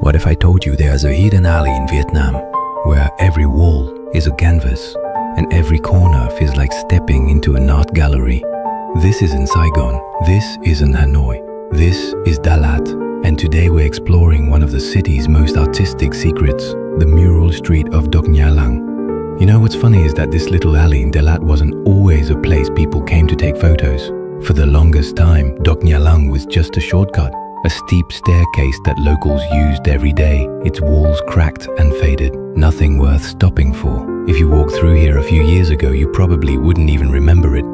What if I told you there's a hidden alley in Vietnam where every wall is a canvas and every corner feels like stepping into an art gallery? This is in Saigon, this is in Hanoi, this is Dalat, and today we're exploring one of the city's most artistic secrets, the mural street of Dốc Nhà Làng. You know what's funny is that this little alley in Dalat wasn't always a place people came to take photos. For the longest time, Dốc Nhà Làng was just a shortcut, a steep staircase that locals used every day, its walls cracked and faded, nothing worth stopping for. If you walked through here a few years ago, you probably wouldn't even remember it.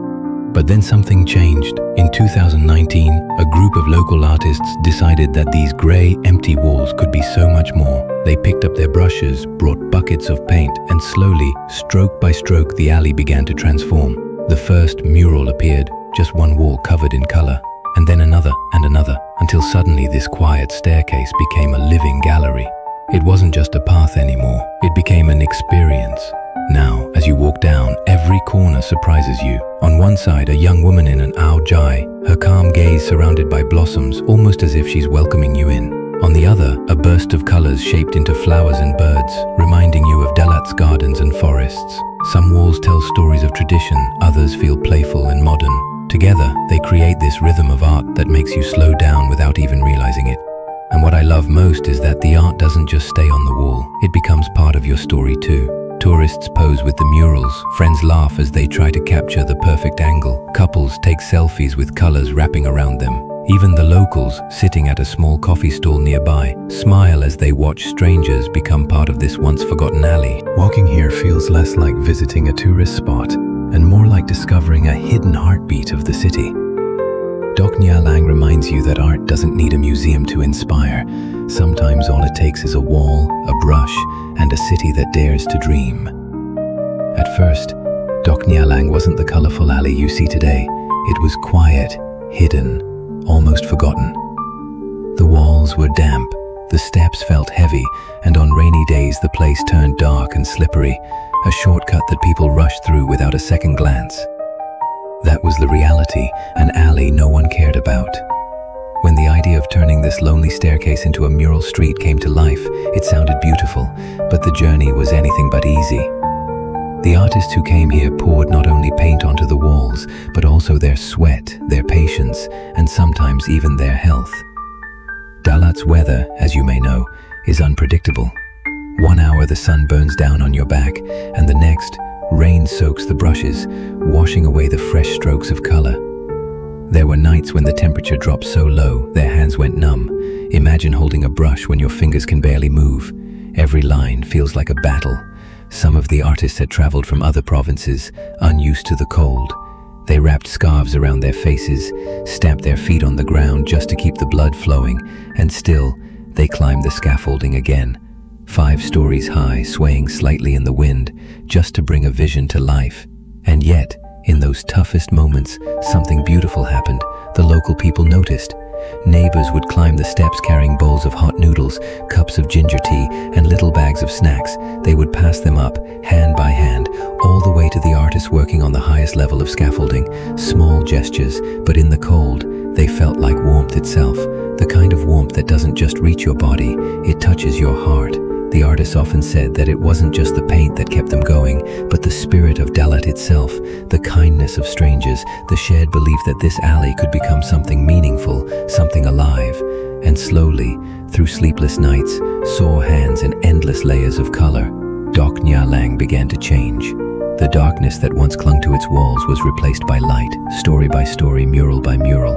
But then something changed. In 2019, a group of local artists decided that these grey, empty walls could be so much more. They picked up their brushes, brought buckets of paint, and slowly, stroke by stroke, the alley began to transform. The first mural appeared, just one wall covered in colour, and then another and another, until suddenly this quiet staircase became a living gallery. It wasn't just a path anymore, it became an experience. Now, as you walk down, every corner surprises you. On one side, a young woman in an ao jai, her calm gaze surrounded by blossoms, almost as if she's welcoming you in. On the other, a burst of colors shaped into flowers and birds, reminding you of Dalat's gardens and forests. Some walls tell stories of tradition, others feel playful and modern. Together, they create this rhythm of art that makes you slow down without even realizing it. And what I love most is that the art doesn't just stay on the wall, it becomes part of your story too. Tourists pose with the murals, friends laugh as they try to capture the perfect angle, couples take selfies with colors wrapping around them. Even the locals, sitting at a small coffee stall nearby, smile as they watch strangers become part of this once-forgotten alley. Walking here feels less like visiting a tourist spot and more like discovering a hidden heartbeat of the city. Dốc Nhà Làng reminds you that art doesn't need a museum to inspire. Sometimes all it takes is a wall, a brush, and a city that dares to dream. At first, Dốc Nhà Làng wasn't the colorful alley you see today. It was quiet, hidden, almost forgotten. The walls were damp, the steps felt heavy, and on rainy days the place turned dark and slippery, a shortcut that people rushed through without a second glance. That was the reality, an alley no one cared about. When the idea of turning this lonely staircase into a mural street came to life, it sounded beautiful, but the journey was anything but easy. The artists who came here poured not only paint onto the walls, but also their sweat, their patience, and sometimes even their health. Dalat's weather, as you may know, is unpredictable. 1 hour the sun burns down on your back, and the next, rain soaks the brushes, washing away the fresh strokes of color. There were nights when the temperature dropped so low, their hands went numb. Imagine holding a brush when your fingers can barely move. Every line feels like a battle. Some of the artists had traveled from other provinces, unused to the cold. They wrapped scarves around their faces, stamped their feet on the ground just to keep the blood flowing, and still, they climbed the scaffolding again. 5 stories high, swaying slightly in the wind, just to bring a vision to life. And yet, in those toughest moments, something beautiful happened. The local people noticed. Neighbors would climb the steps carrying bowls of hot noodles, cups of ginger tea, and little bags of snacks. They would pass them up, hand by hand, all the way to the artists working on the highest level of scaffolding. Small gestures, but in the cold, they felt like warmth itself. The kind of warmth that doesn't just reach your body, it touches your heart. The artists often said that it wasn't just the paint that kept them going, but the spirit of Dalat itself, the kindness of strangers, the shared belief that this alley could become something meaningful, something alive. And slowly, through sleepless nights, sore hands and endless layers of color, Dốc Nhà Làng began to change. The darkness that once clung to its walls was replaced by light, story by story, mural by mural.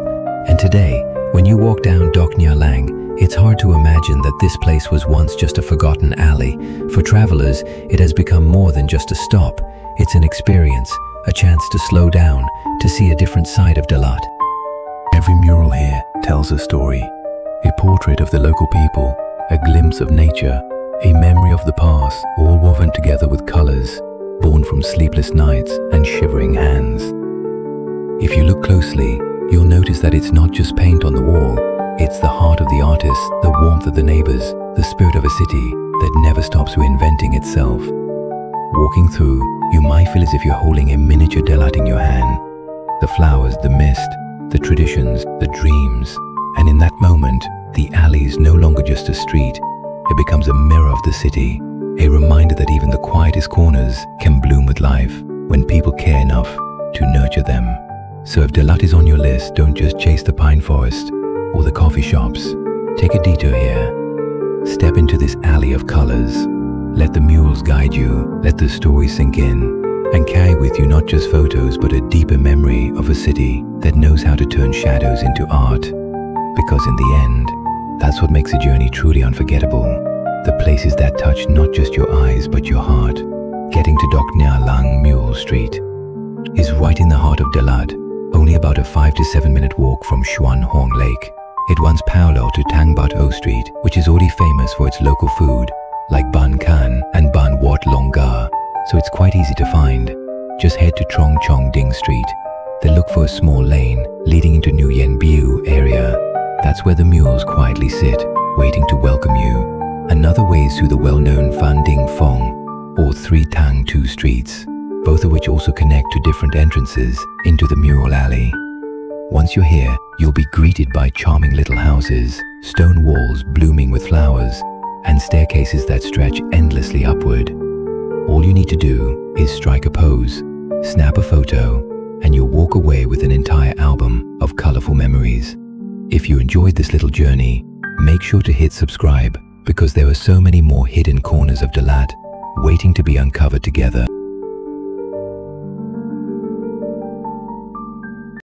And today, when you walk down Dốc Nhà Làng, it's hard to imagine that this place was once just a forgotten alley. For travelers, it has become more than just a stop. It's an experience, a chance to slow down, to see a different side of Dalat. Every mural here tells a story. A portrait of the local people, a glimpse of nature, a memory of the past, all woven together with colors, born from sleepless nights and shivering hands. If you look closely, you'll notice that it's not just paint on the wall. It's the heart of the artist, the warmth of the neighbors, the spirit of a city that never stops reinventing itself. Walking through, you might feel as if you're holding a miniature Dalat in your hand. The flowers, the mist, the traditions, the dreams. And in that moment, the alley is no longer just a street. it becomes a mirror of the city, a reminder that even the quietest corners can bloom with life when people care enough to nurture them. So if Dalat is on your list, don't just chase the pine forest or the coffee shops. Take a detour here. Step into this alley of colors. Let the murals guide you, let the story sink in, and carry with you not just photos but a deeper memory of a city that knows how to turn shadows into art. Because in the end, that's what makes a journey truly unforgettable. The places that touch not just your eyes but your heart. Getting to Dốc Nhà Làng Mural Street is right in the heart of Dalat, only about a 5 to 7 minute walk from Chuyên Lake. It runs parallel to Tang Bat Ho Street, which is already famous for its local food, like Ban Khan and Ban Wat Longa, so it's quite easy to find. Just head to Trong Chong Ding Street, then look for a small lane leading into New Yen Biu area. That's where the murals quietly sit, waiting to welcome you. Another way is through the well-known Phan Ding Phong, or 3 Tang 2 streets, both of which also connect to different entrances into the mural alley. Once you're here, you'll be greeted by charming little houses, stone walls blooming with flowers, and staircases that stretch endlessly upward. All you need to do is strike a pose, snap a photo, and you'll walk away with an entire album of colorful memories. If you enjoyed this little journey, make sure to hit subscribe because there are so many more hidden corners of Dalat waiting to be uncovered together.